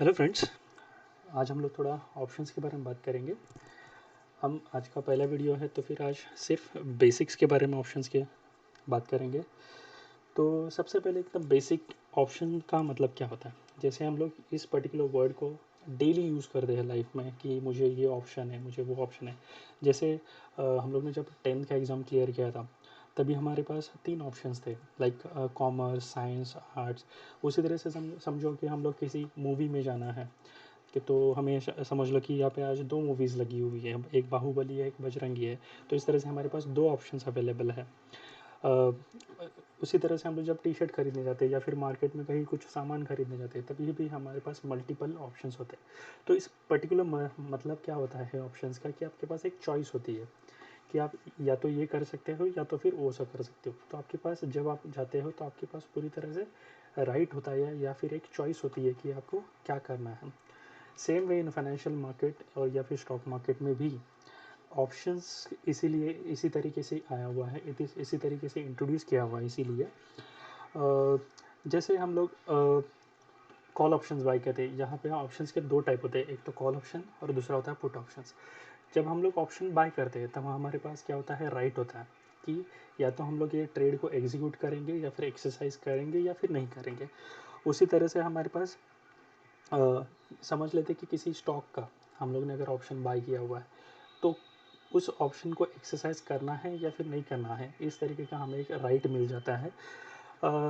Hello friends. आज हम लोग थोड़ा ऑप्शंस के बारे में बात करेंगे। हम आज का पहला वीडियो है तो फिर आज सिर्फ बेसिक्स के बारे में ऑप्शंस के बात करेंगे। तो सबसे पहले एकदम बेसिक ऑप्शन का मतलब क्या होता है। जैसे हम लोग इस पर्टिकुलर वर्ड को डेली यूज़ करते हैं लाइफ में कि मुझे ये ऑप्शन है, मुझे वो ऑप्शन है। जैसे हम लोग ने जब 10th का एग्ज़ाम क्लियर किया था तभी हमारे पास 3 ऑप्शंस थे, लाइक कॉमर्स, साइंस, आर्ट्स। उसी तरह से समझो कि हम लोग किसी मूवी में जाना है कि तो हमें समझ लो कि यहाँ पे आज 2 मूवीज़ लगी हुई है, एक बाहुबली है, एक बजरंगी है। तो इस तरह से हमारे पास 2 ऑप्शंस अवेलेबल है। अ, उसी तरह से हम लोग जब टी शर्ट खरीदने जाते हैं या फिर मार्केट में कहीं कुछ सामान खरीदने जाते हैं तभी भी हमारे पास मल्टीपल ऑप्शंस होते हैं। तो इस पर्टिकुलर मतलब क्या होता है ऑप्शंस का, कि आपके पास एक चॉइस होती है कि आप या तो ये कर सकते हो या तो फिर वो सब कर सकते हो। तो आपके पास जब आप जाते हो तो आपके पास पूरी तरह से राइट होता है या फिर एक चॉइस होती है कि आपको क्या करना है। Same way in financial market और या फिर स्टॉक मार्केट में भी ऑप्शंस इसीलिए इसी तरीके से आया हुआ है, इसी तरीके से इंट्रोड्यूस किया हुआ है। इसीलिए जैसे हम लोग कॉल ऑप्शंस बाय करते हैं, यहाँ पे ऑप्शंस के 2 टाइप होते हैं, एक तो कॉल ऑप्शन और दूसरा होता है पुट ऑप्शंस। जब हम लोग ऑप्शन बाय करते हैं तब हमारे पास क्या होता है, राइट होता है कि या तो हम लोग ये ट्रेड को एग्जीक्यूट करेंगे या फिर एक्सरसाइज करेंगे या फिर नहीं करेंगे। उसी तरह से हमारे पास समझ लेते कि किसी स्टॉक का हम लोग ने अगर ऑप्शन बाय किया हुआ है तो उस ऑप्शन को एक्सरसाइज करना है या फिर नहीं करना है, इस तरीके का हमें एक राइट मिल जाता है।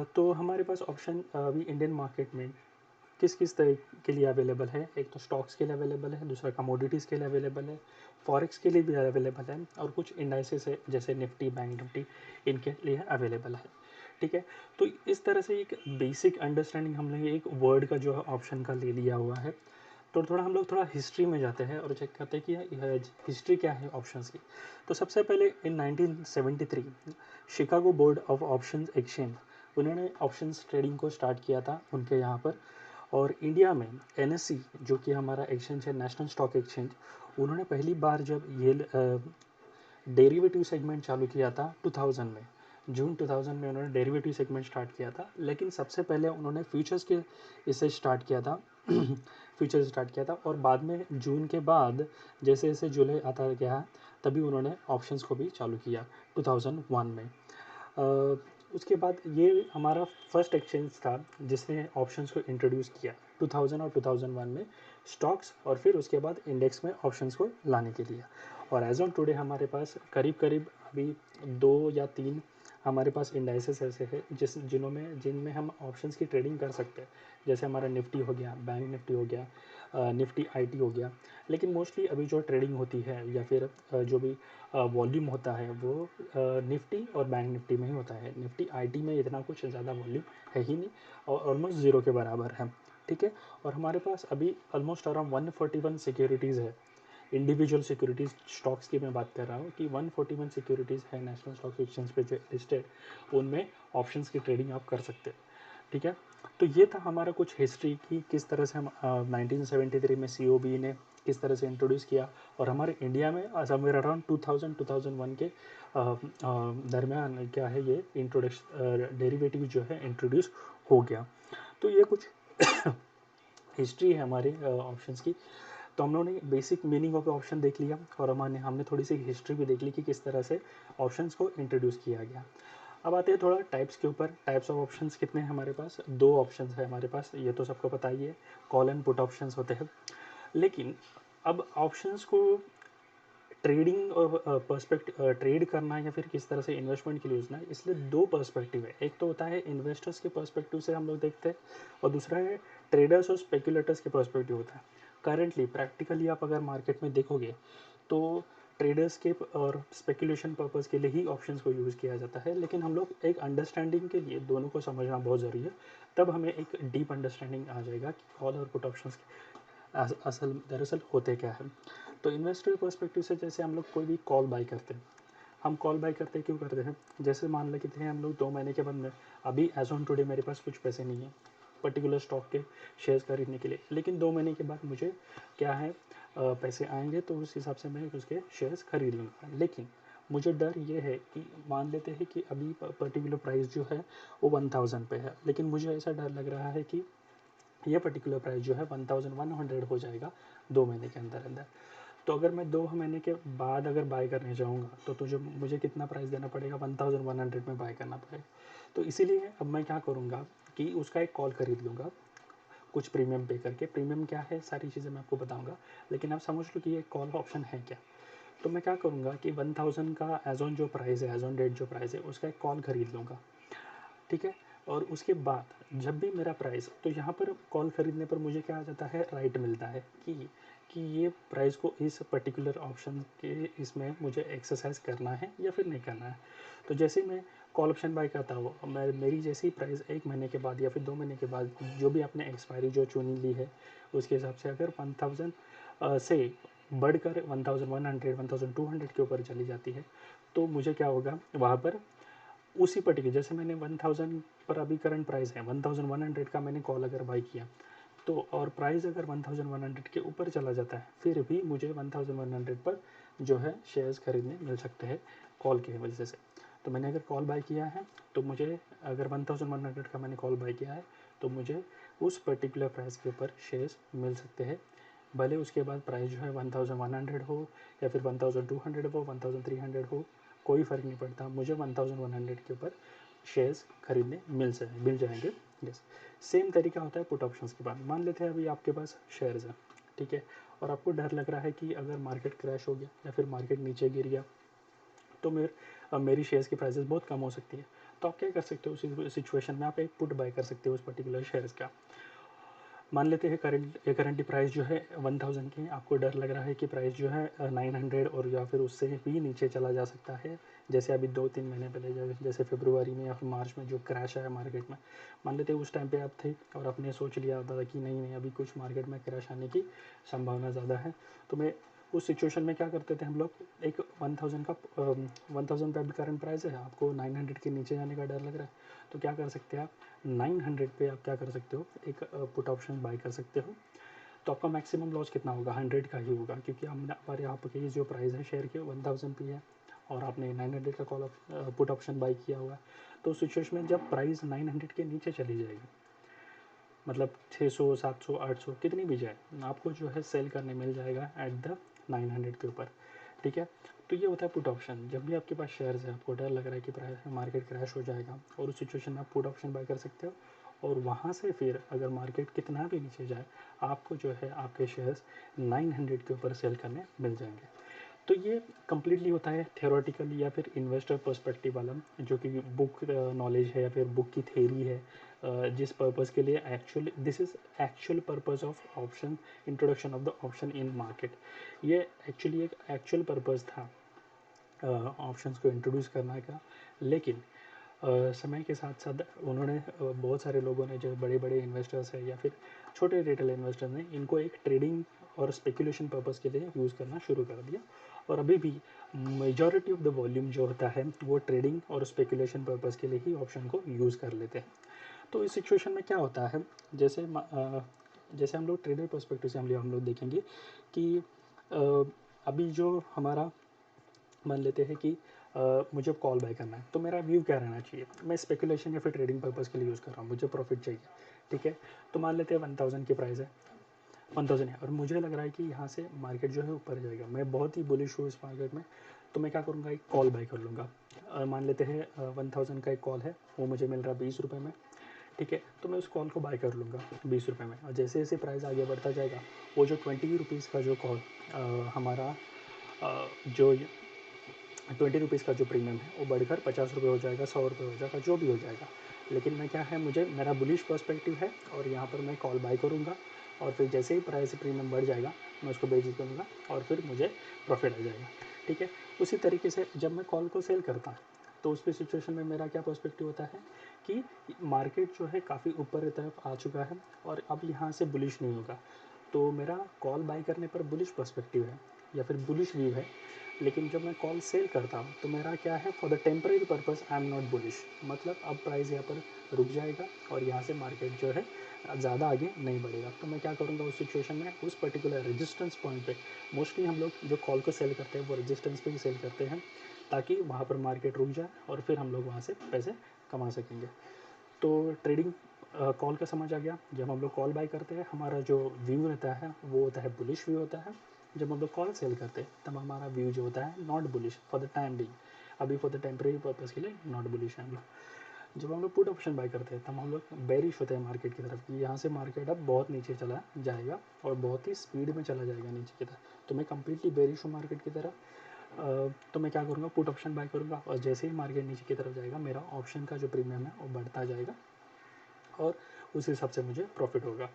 तो हमारे पास ऑप्शन अभी इंडियन मार्केट में किस किस तरह के लिए अवेलेबल है। एक तो स्टॉक्स के लिए अवेलेबल है, दूसरा कमोडिटीज़ के लिए अवेलेबल है, फॉरेक्स के लिए भी अवेलेबल है और कुछ इंडाइसेस है जैसे निफ्टी, बैंक निफ्टी, इनके लिए अवेलेबल है। ठीक है। तो इस तरह से एक बेसिक अंडरस्टैंडिंग हमने एक वर्ड का जो है ऑप्शन का ले लिया हुआ है। तो थोड़ा हम लोग थोड़ा हिस्ट्री में जाते हैं और चेक करते हैं कि हिस्ट्री क्या है ऑप्शंस की। तो सबसे पहले इन 1973 Chicago board of options exchange, उन्होंने ऑप्शंस ट्रेडिंग को स्टार्ट किया था उनके यहाँ पर। और इंडिया में एनएससी जो कि हमारा एक्सचेंज है, नेशनल स्टॉक एक्सचेंज, उन्होंने पहली बार जब ये डेरिवेटिव सेगमेंट चालू किया था 2000 में, जून 2000 में उन्होंने डेरिवेटिव सेगमेंट स्टार्ट किया था। लेकिन सबसे पहले उन्होंने फ्यूचर्स के इसे स्टार्ट किया था फ्यूचर स्टार्ट किया था और बाद में जून के बाद जैसे जैसे जुलाई आता गया तभी उन्होंने ऑप्शंस को भी चालू किया 2001 में। उसके बाद ये हमारा फर्स्ट एक्सचेंज था जिसने ऑप्शंस को इंट्रोड्यूस किया 2000 और 2001 में, स्टॉक्स और फिर उसके बाद इंडेक्स में ऑप्शंस को लाने के लिए। और एज ऑन टुडे हमारे पास करीब करीब अभी 2 या 3 हमारे पास इंडाइसेस ऐसे हैं जिनमें हम ऑप्शंस की ट्रेडिंग कर सकते हैं। जैसे हमारा निफ्टी हो गया, बैंक निफ्टी हो गया, निफ्टी आईटी हो गया। लेकिन मोस्टली अभी जो ट्रेडिंग होती है या फिर जो भी वॉल्यूम होता है वो निफ्टी और बैंक निफ्टी में ही होता है। निफ्टी आईटी में इतना कुछ ज़्यादा वॉल्यूम है ही नहीं और ऑलमोस्ट ज़ीरो के बराबर है। ठीक है। और हमारे पास अभी ऑलमोस्ट अराउंड 141 सिक्योरिटीज़ है। इंडिविजुअल सिक्योरिटीज़ स्टॉक्स की मैं बात कर रहा हूँ कि 141 सिक्योरिटीज़ है नेशनल स्टॉक एक्सचेंज पे जो लिस्टेड, उनमें ऑप्शंस की ट्रेडिंग आप कर सकते हैं। ठीक है। तो ये था हमारा कुछ हिस्ट्री की किस तरह से हम 1973 में सीओबी ने किस तरह से इंट्रोड्यूस किया और हमारे इंडिया में समवेयर अराउंड 2000-2001 के दरमियान क्या है ये इंट्रोडक्शन डेरिवेटिव जो है इंट्रोड्यूस हो गया। तो ये कुछ हिस्ट्री है हमारे ऑप्शंस की। तो हम लोगों ने बेसिक मीनिंग ऑफ ऑप्शन देख लिया और हमने हमने थोड़ी सी हिस्ट्री भी देख ली कि किस तरह से ऑप्शंस को इंट्रोड्यूस किया गया। अब आते हैं थोड़ा टाइप्स के ऊपर। टाइप्स ऑफ ऑप्शंस कितने हैं हमारे पास, 2 ऑप्शंस है हमारे पास, ये तो सबको पता ही है, कॉल एंड पुट ऑप्शंस होते हैं। लेकिन अब ऑप्शंस को ट्रेडिंग और ट्रेड करना है या फिर किस तरह से इन्वेस्टमेंट के लिए यूज़ना है, इसलिए 2 पर्सपेक्टिव है। एक तो होता है इन्वेस्टर्स के पर्सपेक्टिव से हम लोग देखते हैं और दूसरा है ट्रेडर्स और स्पेकुलेटर्स के पर्सपेक्टिव होता है। करंटली प्रैक्टिकली आप अगर मार्केट में देखोगे तो ट्रेडर्स के और स्पेकुलेशन पर्पज़ के लिए ही ऑप्शंस को यूज़ किया जाता है। लेकिन हम लोग एक अंडरस्टैंडिंग के लिए दोनों को समझना बहुत ज़रूरी है, तब हमें एक डीप अंडरस्टैंडिंग आ जाएगा कि कॉल और पुट ऑप्शंस असल दरअसल होते क्या है। तो इन्वेस्टर पर्सपेक्टिव से जैसे हम लोग कोई भी कॉल बाय करते हैं, हम कॉल बाय करते क्यों करते हैं, जैसे मान लेते हैं हम लोग 2 महीने के बाद में, अभी एज ऑन टुडे मेरे पास कुछ पैसे नहीं है पर्टिकुलर स्टॉक के शेयर्स खरीदने के लिए, लेकिन 2 महीने के बाद मुझे क्या है पैसे आएंगे तो उस हिसाब से मैं उसके शेयर्स खरीद लूँगा। लेकिन मुझे डर ये है कि मान लेते हैं कि अभी पर्टिकुलर प्राइस जो है वो 1000 पे है, लेकिन मुझे ऐसा डर लग रहा है कि ये पर्टिकुलर प्राइस जो है 1100 हो जाएगा 2 महीने के अंदर अंदर। तो अगर मैं 2 महीने के बाद अगर बाय करने जाऊँगा तो तुझे मुझे कितना प्राइस देना पड़ेगा, 1100 में बाय करना पड़ेगा। तो इसीलिए अब मैं क्या करूँगा कि उसका एक कॉल खरीद लूँगा कुछ प्रीमियम पे करके। प्रीमियम क्या है सारी चीज़ें मैं आपको बताऊँगा, लेकिन आप समझ लो कि ये कॉल ऑप्शन है क्या। तो मैं क्या करूँगा कि 1000 का एज ऑन जो प्राइस है, एज ऑन डेट जो प्राइस है, उसका एक कॉल खरीद लूँगा, ठीक है। और उसके बाद जब भी मेरा प्राइस, तो यहाँ पर कॉल खरीदने पर मुझे क्या आ जाता है, राइट मिलता है कि ये प्राइस को इस पर्टिकुलर ऑप्शन के इसमें मुझे एक्सरसाइज करना है या फिर नहीं करना है। तो जैसे मैं कॉल ऑप्शन बाय करता हूँ, मैं मेरी जैसी प्राइस 1 महीने के बाद या फिर 2 महीने के बाद जो भी आपने एक्सपायरी जो चुनी ली है उसके हिसाब से अगर 1000 से बढ़कर 1100 1200 के ऊपर चली जाती है, तो मुझे क्या होगा वहाँ पर उसी पर्टिकुलर, जैसे मैंने 1000 पर अभी करंट प्राइस है 1100 का मैंने कॉल अगर बाई किया, तो और प्राइस अगर 1100 के ऊपर चला जाता है फिर भी मुझे 1100 पर जो है शेयर्स खरीदने मिल सकते हैं कॉल की वजह से। तो मैंने अगर कॉल बाय किया है तो मुझे अगर 1100 का मैंने कॉल बाय किया है तो मुझे उस पर्टिकुलर प्राइस के ऊपर शेयर्स मिल सकते हैं, भले उसके बाद प्राइस जो है 1100 हो या फिर 1200 हो 1300 हो, कोई फ़र्क नहीं पड़ता, मुझे 1100 के ऊपर शेयर्स खरीदने मिल जाएंगे। यस, सेम तरीका होता है पुट ऑप्शंस के बाद। मान लेते हैं अभी आपके पास शेयर्स हैं, ठीक है, और आपको डर लग रहा है कि अगर मार्केट क्रैश हो गया या फिर मार्केट नीचे गिर गया तो मेरी शेयर्स की प्राइसेस बहुत कम हो सकती है। तो आप क्या कर सकते हो उस सिचुएशन में, आप एक पुट बाय कर सकते हो उस पर्टिकुलर शेयर्स का। मान लेते हैं करंटली प्राइस जो है 1000 की, आपको डर लग रहा है कि प्राइस जो है 900 और या फिर उससे भी नीचे चला जा सकता है, जैसे अभी 2-3 महीने पहले जैसे फरवरी में या फिर मार्च में जो क्रैश आया मार्केट में। मान लेते हैं उस टाइम पे आप थे और आपने सोच लिया था कि नहीं नहीं अभी कुछ मार्केट में क्रैश आने की संभावना ज़्यादा है। तो मैं उस सिचुएशन में क्या करते थे हम लोग, एक 1000 का 1000 पे अभी करंट प्राइस है, आपको 900 के नीचे जाने का डर लग रहा है, तो क्या कर सकते हैं आप 900 पे आप क्या कर सकते हो, एक पुट ऑप्शन बाय कर सकते हो। तो आपका मैक्सिमम लॉस कितना होगा, 100 का ही होगा, क्योंकि हमने हमारे यहाँ की जो प्राइस है शेयर के 1000 पे है और आपने 900 का कॉल पुट ऑप्शन बाय किया हुआ है। तो उस सिचुएशन में जब प्राइस 900 के नीचे चली जाएगी, मतलब 600 700 800 कितनी भी जाए, आपको जो है सेल करने मिल जाएगा एट द 900 के ऊपर, ठीक है। तो ये होता है पुट ऑप्शन। जब भी आपके पास शेयर्स है, आपको डर लग रहा है कि प्राइस मार्केट क्रैश हो जाएगा, और उस सिचुएशन में आप पुट ऑप्शन बाय कर सकते हो, और वहाँ से फिर अगर मार्केट कितना भी नीचे जाए आपको जो है आपके शेयर्स 900 के ऊपर सेल करने मिल जाएंगे। तो ये कम्प्लीटली होता है थियोरेटिकल या फिर इन्वेस्टर पर्सपेक्टिव वाला, जो कि बुक नॉलेज है या फिर बुक की थेरी है, जिस पर्पज़ के लिए actually this is actual purpose of option, introduction of the option in market. ये एक्चुअली एक एक्चुअल पर्पज़ था ऑप्शंस को इंट्रोड्यूस करने का। लेकिन समय के साथ साथ उन्होंने बहुत सारे लोगों ने, जो बड़े बड़े इन्वेस्टर्स हैं या फिर छोटे रिटेल इन्वेस्टर ने, इनको एक ट्रेडिंग और स्पेकुलेशन पर्पज़ के लिए यूज़ करना शुरू कर दिया। और अभी भी मेजॉरिटी ऑफ द वॉल्यूम जो होता है वो ट्रेडिंग और स्पेकुलेशन पर्पज़ के लिए ही ऑप्शन को यूज़ कर लेते हैं। तो इस सिचुएशन में क्या होता है, जैसे हम लोग ट्रेडर पर्सपेक्टिव से हम लोग देखेंगे कि अभी जो हमारा, मान लेते हैं कि मुझे कॉल बाय करना है, तो मेरा व्यू क्या रहना चाहिए, मैं स्पेकुलेशन या फिर ट्रेडिंग पर्पज़ के लिए यूज़ कर रहा हूँ, मुझे प्रॉफिट चाहिए, ठीक है। तो मान लेते हैं 1000 की प्राइस है, 1000 है, और मुझे लग रहा है कि यहाँ से मार्केट जो है ऊपर जाएगा, मैं बहुत ही बुलिश हूँ इस मार्केट में, तो मैं क्या करूँगा, एक कॉल बाय कर लूँगा। मान लेते हैं 1000 का एक कॉल है, वो मुझे मिल रहा है 20 रुपये में, ठीक है। तो मैं उस कॉल को बाय कर लूँगा 20 रुपये में, और जैसे जैसे प्राइस आगे बढ़ता जाएगा वो जो 20 रुपीज़ का जो कॉल हमारा जो 20 रुपीज़ का जो प्रीमियम है वो बढ़कर 50 रुपये हो जाएगा, 100 रुपये हो जाएगा, जो भी हो जाएगा। लेकिन मैं क्या है, मुझे मेरा बुलिश पर्सपेक्टिव है और यहाँ पर मैं कॉल बाय करूँगा, और फिर जैसे ही प्राइस प्रीमियम बढ़ जाएगा मैं उसको बेच दूँगा और फिर मुझे प्रॉफिट आ जाएगा, ठीक है। उसी तरीके से जब मैं कॉल को सेल करता हूँ तो उस पे सिचुएशन में मेरा क्या पर्सपेक्टिव होता है कि मार्केट जो है काफ़ी ऊपर की तरफ आ चुका है और अब यहाँ से बुलिश नहीं होगा, तो मेरा कॉल बाय करने पर बुलिश पर्सपेक्टिव है या फिर बुलिश व्यू है। लेकिन जब मैं कॉल सेल करता हूँ तो मेरा क्या है, for the temporary purpose I am not bullish, मतलब अब प्राइस यहाँ पर रुक जाएगा और यहाँ से मार्केट जो है ज़्यादा आगे नहीं बढ़ेगा। तो मैं क्या करूँगा उस सिचुएशन में, उस पर्टिकुलर रेजिस्टेंस पॉइंट पे, मोस्टली हम लोग जो कॉल को सेल करते हैं वो रेजिस्टेंस पे ही सेल करते हैं, ताकि वहाँ पर मार्केट रुक जाए और फिर हम लोग वहाँ से पैसे कमा सकेंगे। तो ट्रेडिंग कॉल का समझ आ गया। जब हम लोग कॉल बाय करते हैं हमारा जो व्यू रहता है वो होता है बुलिश व्यू होता है। जब हम लोग कॉल सेल करते हैं तब हमारा व्यू जो होता है not bullish for the time being, अभी फॉर द टेम्परेरी पर्पज़ के लिए नॉट बुलिश है हम लोग। जब हम लोग पुट ऑप्शन बाय करते हैं तब हम लोग बेरिश होते हैं मार्केट की तरफ कि यहाँ से मार्केट अब बहुत नीचे चला जाएगा और बहुत ही स्पीड में चला जाएगा नीचे की तरफ, तो मैं कम्प्लीटली बेरिश हूँ मार्केट की तरफ। तो मैं क्या करूँगा, पुट ऑप्शन बाय करूँगा और जैसे ही मार्केट नीचे की तरफ जाएगा मेरा ऑप्शन का जो प्रीमियम है वो बढ़ता जाएगा और उस हिसाब से मुझे प्रॉफिट होगा।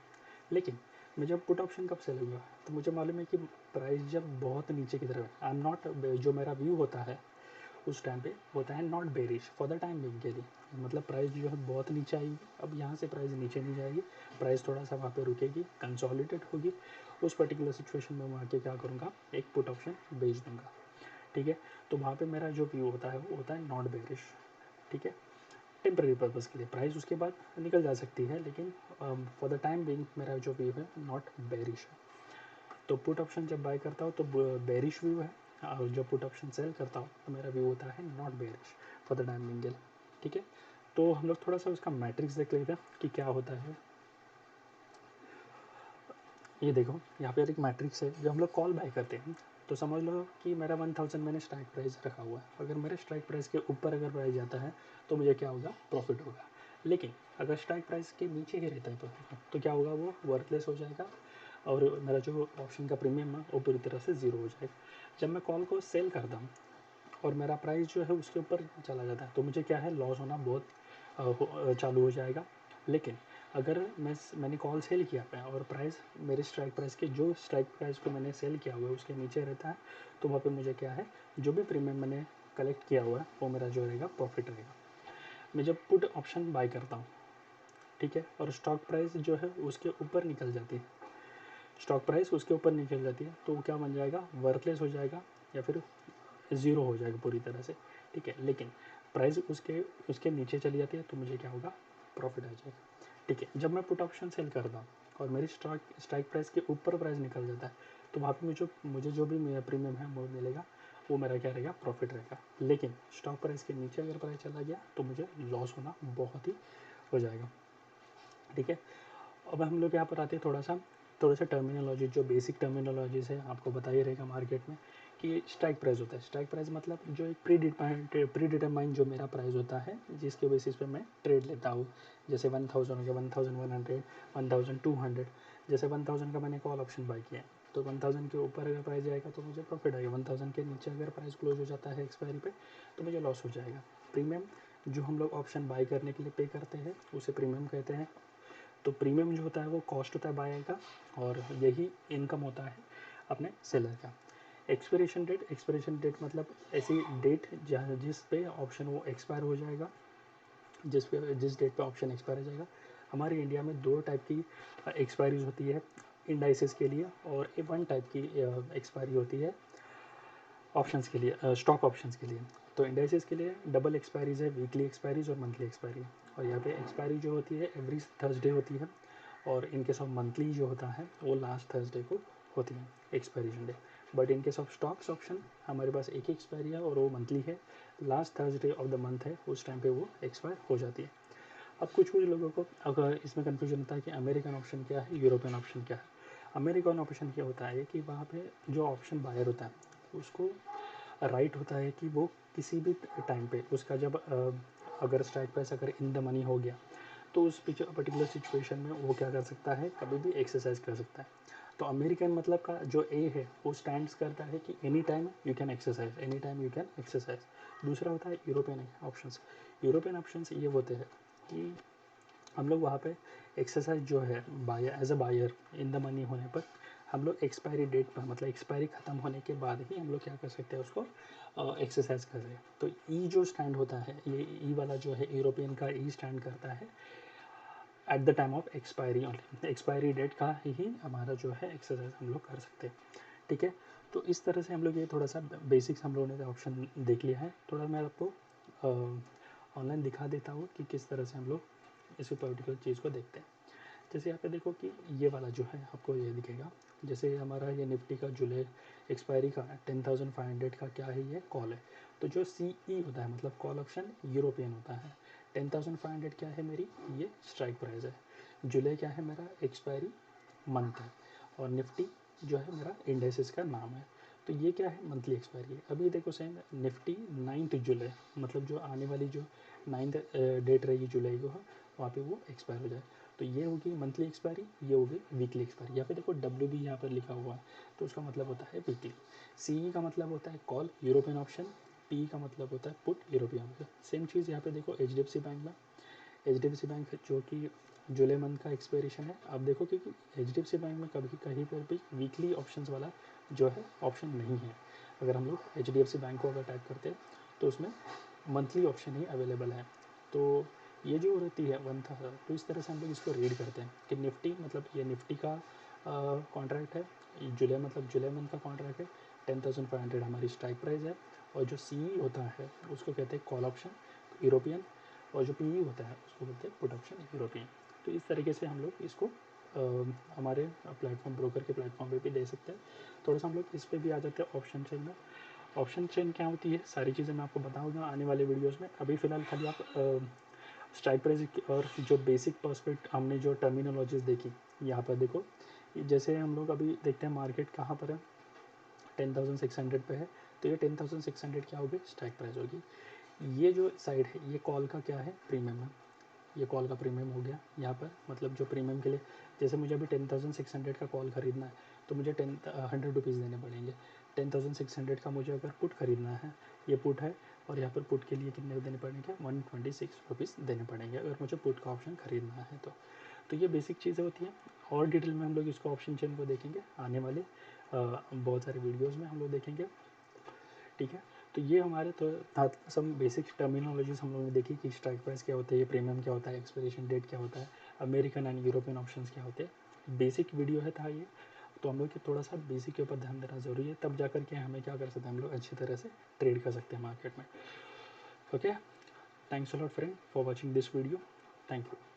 लेकिन मैं जब पुट ऑप्शन कब से लूँगा, तो मुझे मालूम है कि प्राइस जब बहुत नीचे की तरफ, आई एम नॉट, जो मेरा व्यू होता है उस टाइम पे होता है not bearish for the time being के लिए, मतलब प्राइस जो है बहुत नीचे आएगी। अब यहाँ से प्राइस नीचे नहीं जाएगी, प्राइस थोड़ा सा वहाँ पे रुकेगी, कंसोलिडेट होगी। उस पर्टिकुलर सिचुएशन में वहाँ के क्या करूँगा, एक पुट ऑप्शन बेच दूँगा। ठीक है, तो वहाँ पे मेरा जो व्यू होता है वो होता है नॉट बेरिश। ठीक है, टेम्प्रेरी पर्पज़ के लिए प्राइस उसके बाद निकल जा सकती है, लेकिन फॉर द टाइम बिंग मेरा जो व्यू है नॉट बेरिश है। तो पुट ऑप्शन जब बाय करता हूँ तो बेरिश व्यू है, और जब पुट ऑप्शन सेल करता हूँ तो मेरा व्यू होता है not bearish for the time being. ठीक है, तो हम लोग थोड़ा सा उसका मैट्रिक्स देख लेते हैं कि क्या होता है। ये देखो यहाँ पे एक मैट्रिक्स है। जब हम लोग कॉल बाय करते हैं तो समझ लो कि मेरा 1000 मैंने स्ट्राइक प्राइस रखा हुआ है, अगर मेरे स्ट्राइक प्राइस के ऊपर अगर प्राइस जाता है तो मुझे क्या होगा, प्रॉफिट होगा। लेकिन अगर स्ट्राइक प्राइस के नीचे ही रहता है प्रॉफिट, तो क्या होगा, वो वर्थलेस हो जाएगा और मेरा जो ऑप्शन का प्रीमियम है वो पूरी तरह से ज़ीरो हो जाएगा। जब मैं कॉल को सेल करता हूँ और मेरा प्राइस जो है उसके ऊपर चला जाता है तो मुझे क्या है, लॉस होना बहुत चालू हो जाएगा। लेकिन अगर मैंने कॉल सेल किया है और प्राइस मेरे स्ट्राइक प्राइस के, जो स्ट्राइक प्राइस को मैंने सेल किया हुआ है उसके नीचे रहता है, तो वहाँ पे मुझे क्या है, जो भी प्रीमियम मैंने कलेक्ट किया हुआ है वो मेरा जो रहेगा प्रॉफिट रहेगा। मैं जब पुट ऑप्शन बाय करता हूँ, ठीक है, और स्टॉक प्राइस जो है उसके ऊपर निकल जाती है, स्टॉक प्राइस उसके ऊपर निकल जाती है, तो क्या बन जाएगा, वर्थलेस हो जाएगा या फिर ज़ीरो हो जाएगा पूरी तरह से। ठीक है, लेकिन प्राइस उसके उसके नीचे चली जाती है तो मुझे क्या होगा, प्रॉफिट आ जाएगा। ठीक है, जब मैं पुट ऑप्शन सेल करता हूँ और मेरी स्ट्राइक प्राइस के ऊपर प्राइस निकल जाता है तो वहाँ पे मुझे जो भी मेरा प्रीमियम है वो मिलेगा, वो मेरा क्या रहेगा, प्रॉफिट रहेगा। लेकिन स्टॉक प्राइस के नीचे अगर प्राइस चला गया तो मुझे लॉस होना बहुत ही हो जाएगा। ठीक है, अब हम लोग यहाँ पर आते हैं थोड़ा सा टर्मिनोलॉजी, जो बेसिक टर्मिनोलॉजीज है आपको बता ही रहेगा मार्केट में कि स्ट्राइक प्राइस होता है। स्ट्राइक प्राइस मतलब जो एक प्री डिटरमाइंड जो मेरा प्राइस होता है जिसके बेसिस पे मैं ट्रेड लेता हूँ। जैसे 1000 हो गया, 1100, 1200। जैसे 1000 का मैंने कॉल ऑप्शन बाय किया तो 1000 के ऊपर अगर प्राइस जाएगा तो मुझे प्रॉफिट आएगा, 1000 के नीचे अगर प्राइस क्लोज हो जाता है एक्सपायरी पे तो मुझे लॉस हो जाएगा। प्रीमियम जो हम लोग ऑप्शन बाय करने के लिए पे करते हैं उसे प्रीमियम कहते हैं। तो प्रीमियम जो होता है वो कॉस्ट होता है बायर का, और यही इनकम होता है अपने सेलर का। एक्सपिरेशन डेट मतलब ऐसी डेट जहाँ जिस पे ऑप्शन वो एक्सपायर हो जाएगा, जिस डेट पे ऑप्शन एक्सपायर हो जाएगा। हमारे इंडिया में दो टाइप की एक्सपायरीज होती है इंडाइसेस के लिए, और वन टाइप की एक्सपायरी होती है ऑप्शंस के लिए, स्टॉक ऑप्शंस के लिए। तो इंडाइसेस के लिए डबल एक्सपायरीज है, वीकली एक्सपायरीज और मंथली एक्सपायरी। और यहाँ पे एक्सपायरी जो होती है एवरी थर्सडे होती है, और इन केस ऑफ मंथली जो होता है वो लास्ट थर्सडे को होती है expiration day. But in case of stocks option हमारे पास एक ही एक्सपायरी है और वो मंथली है, last Thursday of the month है, उस टाइम पे वो एक्सपायर हो जाती है। अब कुछ लोगों को अगर इसमें कन्फ्यूजन होता है कि अमेरिकन ऑप्शन क्या है, यूरोपियन ऑप्शन क्या है। अमेरिकन ऑप्शन क्या होता है कि वहाँ पे जो ऑप्शन बायर होता है उसको राइट होता है कि वो किसी भी टाइम पे उसका जब अगर स्ट्राइक प्राइस अगर इन द मनी हो गया तो उस पर्टिकुलर सिचुएशन में वो क्या कर सकता है, कभी भी एक्सरसाइज कर सकता है। तो अमेरिकन मतलब का जो ए है वो स्टैंड्स करता है कि any time you can exercise, any time you can exercise. दूसरा होता है यूरोपियन ऑप्शंस। यूरोपियन ऑप्शंस ये होते हैं कि हम लोग वहाँ पे एक्सरसाइज जो है buyer as a buyer in the money होने पर हम लोग एक्सपायरी डेट पर, मतलब एक्सपायरी ख़त्म होने के बाद ही हम लोग क्या कर सकते हैं, उसको एक्सरसाइज कर रहे हैं। तो ई जो स्टैंड होता है, ये ई वाला जो है यूरोपियन का ई स्टैंड करता है at the time of expiry only, expiry date का ही हमारा जो है एक्सरसाइज हम लोग कर सकते हैं। ठीक है, तो इस तरह से हम लोग ये थोड़ा सा बेसिक्स हम लोगों ने ऑप्शन देख लिया है। थोड़ा मैं आपको ऑनलाइन दिखा देता हूँ कि किस तरह से हम लोग इस पर्टिकुलर चीज़ को देखते हैं। जैसे यहाँ पे देखो कि ये वाला जो है आपको ये दिखेगा, जैसे हमारा ये निफ्टी का जुलाई एक्सपायरी का 10,500 का क्या है, ये कॉल है। तो जो सी ई होता है मतलब कॉल ऑप्शन यूरोपियन होता है, 10,500 क्या है मेरी, ये स्ट्राइक प्राइस है। जुलाई क्या है मेरा, एक्सपायरी मंथ है। और निफ्टी जो है मेरा इंडेक्सेस का नाम है। तो ये क्या है, मंथली एक्सपायरी है। अभी देखो सेम निफ्टी 9 जुलाई, मतलब जो आने वाली जो 9 डेट रहेगी जुलाई को, वहाँ पे वो एक्सपायर हो जाए। तो ये होगी मंथली एक्सपायरी, ये होगी वीकली एक्सपायरी। यहाँ पे देखो डब्ल्यू भी यहाँ पर लिखा हुआ है, तो उसका मतलब होता है वीकली। सी का मतलब होता है कॉल, यूरोपियन ऑप्शन। पी का मतलब होता है पुट, यूरोपियन ऑप्शन। सेम चीज़ यहाँ पे देखो HDFC बैंक में, HDFC बैंक जो कि जुलाई मंथ का एक्सपायरेशन है। अब देखो कि HDFC बैंक में कभी कहीं पर भी वीकली ऑप्शंस वाला जो है ऑप्शन नहीं है। अगर हम लोग HDFC बैंक को अगर टाइप करते हैं तो उसमें मंथली ऑप्शन ही अवेलेबल है। तो ये जो रहती है 1,000, तो इस तरह से हम लोग इसको रीड करते हैं कि निफ्टी मतलब ये निफ्टी का कॉन्ट्रैक्ट है, जुलाई मतलब जुलाई मंथ का कॉन्ट्रैक्ट है, 10,500 हमारी स्ट्राइक प्राइस है। और जो CE होता है उसको कहते हैं कॉल ऑप्शन यूरोपियन, और जो PE होता है उसको बोलते हैं पुट ऑप्शन यूरोपियन। तो इस तरीके से हम लोग इसको हमारे प्लेटफॉर्म ब्रोकर के प्लेटफॉर्म पे भी दे सकते हैं। थोड़ा सा हम लोग इस पर भी आ जाते हैं ऑप्शन चेन में। ऑप्शन चेन क्या होती है, सारी चीज़ें मैं आपको बताऊंगा आने वाले वीडियोस में। अभी फ़िलहाल खाली आप स्ट्राइक प्राइस और जो बेसिक पर्सपेक्ट हमने जो टर्मिनोलॉजीज देखी यहाँ पर देखो। जैसे हम लोग अभी देखते हैं मार्केट कहाँ पर है, 10,600 पे है। तो ये 10,600 क्या होगी, स्ट्राइक प्राइस होगी। ये जो साइड है ये कॉल का क्या है, प्रीमियम है। ये कॉल का प्रीमियम हो गया यहाँ पर, मतलब जो प्रीमियम के लिए, जैसे मुझे अभी 10,600 का कॉल ख़रीदना है तो मुझे 100 रुपीज़ देने पड़ेंगे। 10,600 का मुझे अगर पुट ख़रीदना है, ये पुट है, और यहाँ पर पुट के लिए कितने देने पड़ेंगे, 126 रुपीज़ देने पड़ेंगे अगर मुझे पुट का ऑप्शन ख़रीदना है तो ये बेसिक चीज़ें होती हैं। और डिटेल में हम लोग इसको ऑप्शन चेन को देखेंगे आने वाले बहुत सारे वीडियोज़ में हम लोग देखेंगे, ठीक है। तो ये हमारे तो सम बेसिक टर्मिनोलॉजीज हम लोगों ने देखी कि स्ट्राइक प्राइस क्या होता है, ये प्रीमियम क्या होता है, एक्सपायरेशन डेट क्या होता है, अमेरिकन एंड यूरोपियन ऑप्शंस क्या होते हैं। बेसिक वीडियो है था ये, तो हम लोग की थोड़ा सा बेसिक के ऊपर ध्यान देना ज़रूरी है, तब जा कर के हमें क्या कर सकते हैं, हम लोग अच्छी तरह से ट्रेड कर सकते हैं मार्केट में। Okay, thanks a lot friend for watching this video, thank you.